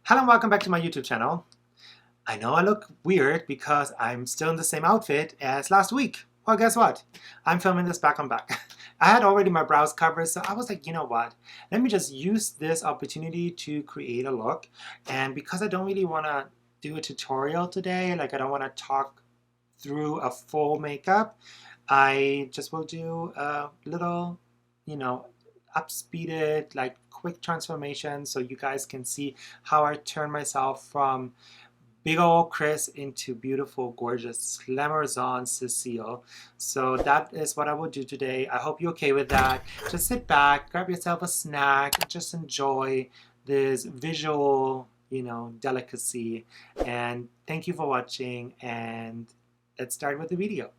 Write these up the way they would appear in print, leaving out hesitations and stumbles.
Hello and welcome back to my YouTube channel. I know I look weird because I'm still in the same outfit as last week. Well, guess what? I'm filming this back on back. I had already my brows covered, so I was like, you know what? Let me just use this opportunity to create a look. And because I don't really want to do a tutorial today, like I don't want to talk through a full makeup, I just will do a little, upspeeded, like quick transformation so you guys can see how I turn myself from big old Chris into beautiful, gorgeous, glamorous Cecile. So that is what I will do today. I hope you're okay with that. Just sit back, grab yourself a snack, and just enjoy this visual, delicacy. And thank you for watching, and let's start with the video.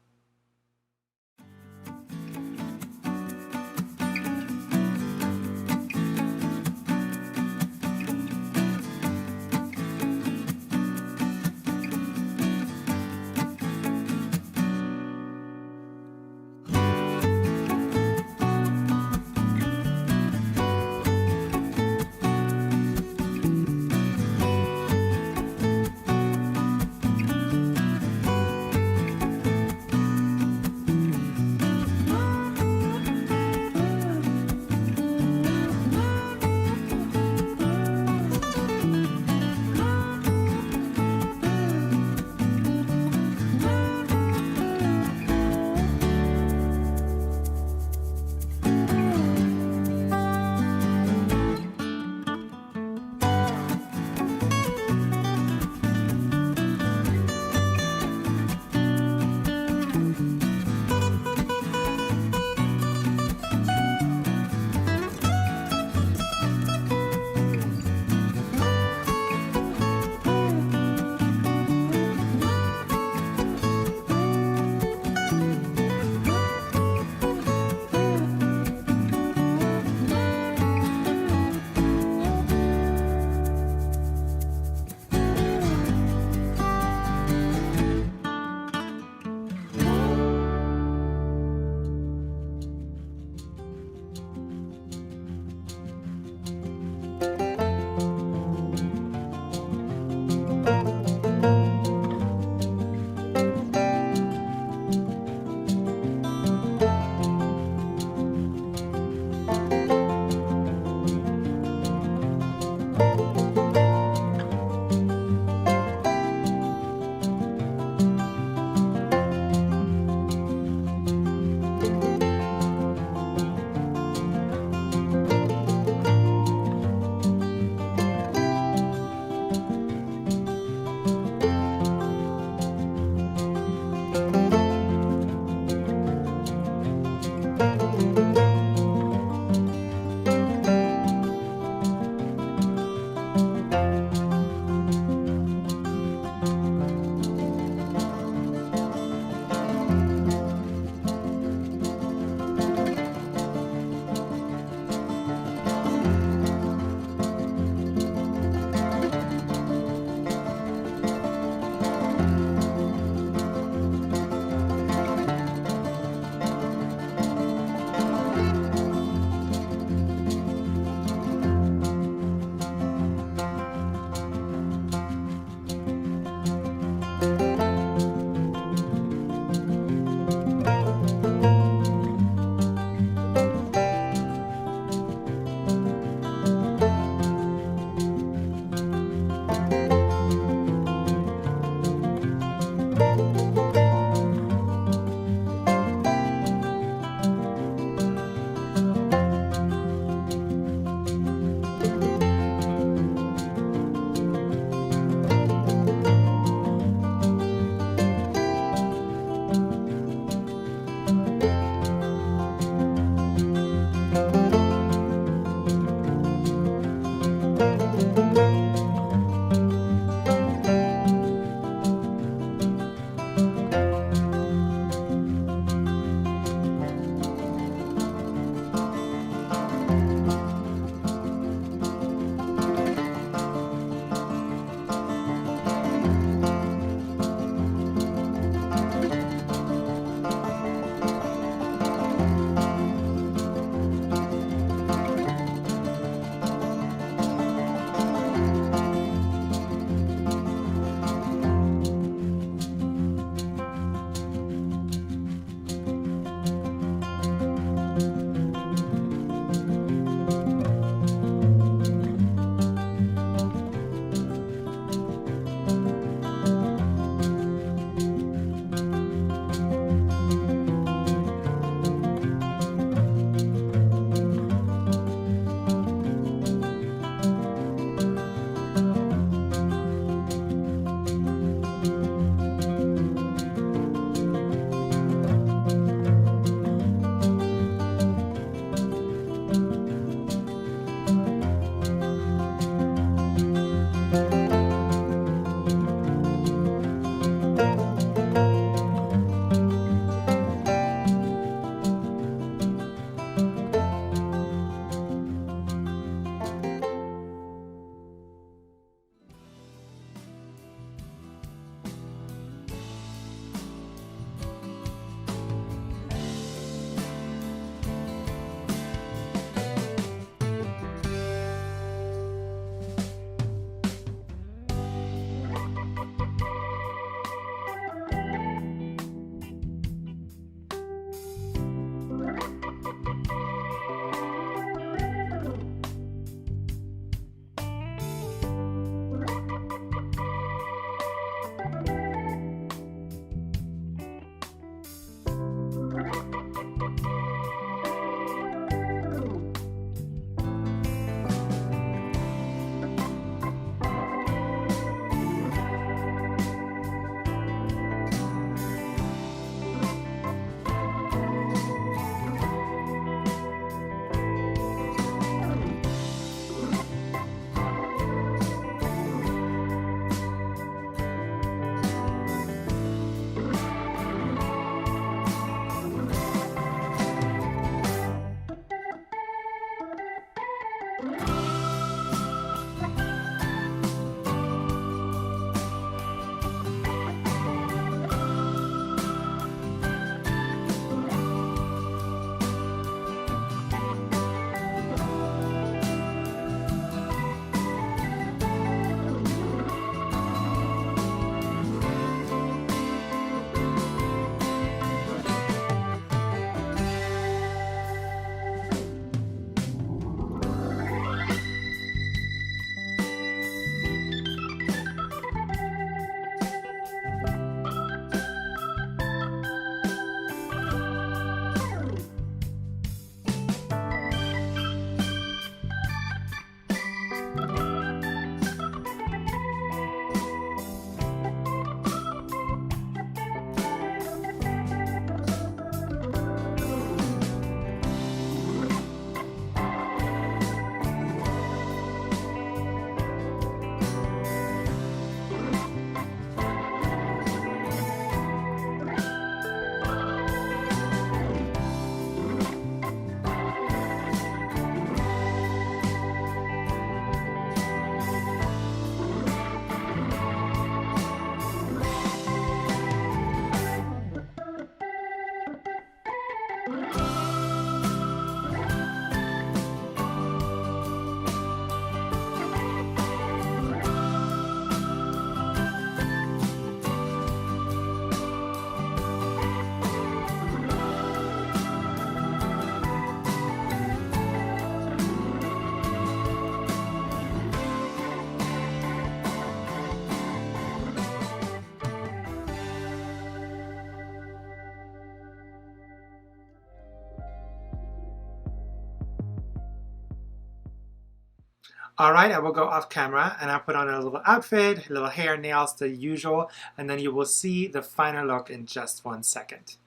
Alright, I will go off camera and I'll put on a little outfit, little hair, nails, the usual, and then you will see the final look in just 1 second.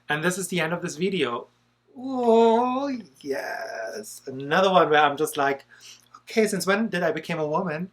And this is the end of this video. Oh, yes. Another one where I'm just like, okay, since when did I become a woman?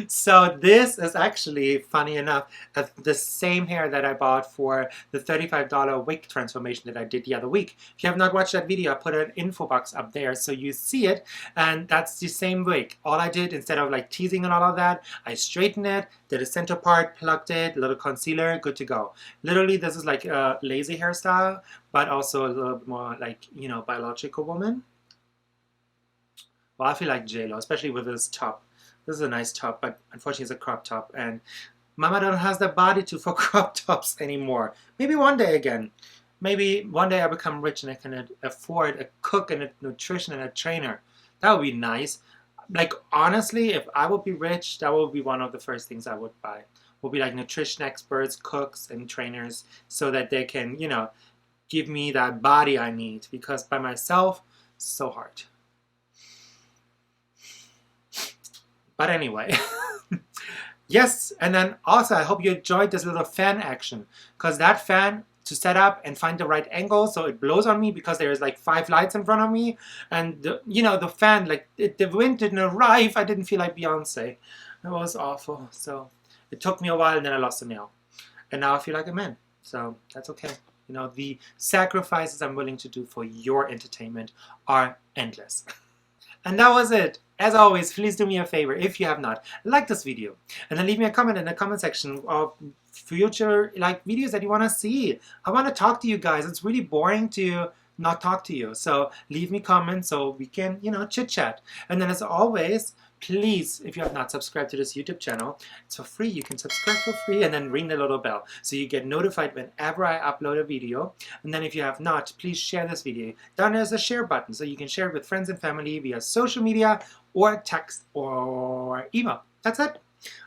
So this is actually, funny enough, the same hair that I bought for the $35 wig transformation that I did the other week. If you have not watched that video, I put an info box up there so you see it, and that's the same wig. All I did, instead of like teasing and all of that, I straightened it, did a center part, plucked it, a little concealer, good to go. Literally, this is like a lazy hairstyle, but also a little bit more like, you know, biological woman. Well, I feel like J-Lo, especially with this top. This is a nice top, but unfortunately it's a crop top, and Mama don't has the body for crop tops anymore. Maybe one day again. Maybe one day I become rich and I can afford a cook and a nutrition and a trainer. That would be nice. Like, honestly, if I would be rich, that would be one of the first things I would buy. Would be like nutrition experts, cooks, and trainers, so that they can, you know, give me that body I need, because by myself, so hard. But anyway, yes, and then also I hope you enjoyed this little fan action, because that fan, to set up and find the right angle so it blows on me, because there's like 5 lights in front of me, and you know, the fan, like the wind didn't arrive. I didn't feel like Beyonce. It was awful. So it took me a while, and then I lost a nail, and now I feel like a man. So that's okay. You know, the sacrifices I'm willing to do for your entertainment are endless. And that was it. As always, please do me a favor, if you have not, like this video, and then leave me a comment in the comment section of future like videos that you want to see. I want to talk to you guys. It's really boring to not talk to you. So leave me comments so we can, you know, chit chat. And then as always, please, if you have not subscribed to this YouTube channel, it's for free. You can subscribe for free and then ring the little bell so you get notified whenever I upload a video. And then if you have not, please share this video. Down there's a share button so you can share it with friends and family via social media or text or email. That's it.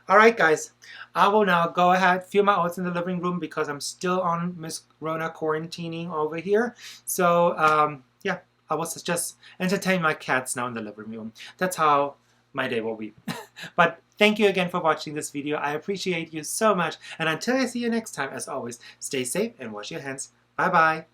Alright guys, I will now go ahead, feel my oats in the living room because I'm still on Miss Rona quarantining over here. So yeah, I will just entertain my cats now in the living room. That's how my day will be. But thank you again for watching this video. I appreciate you so much. And until I see you next time, as always, stay safe and wash your hands. Bye bye.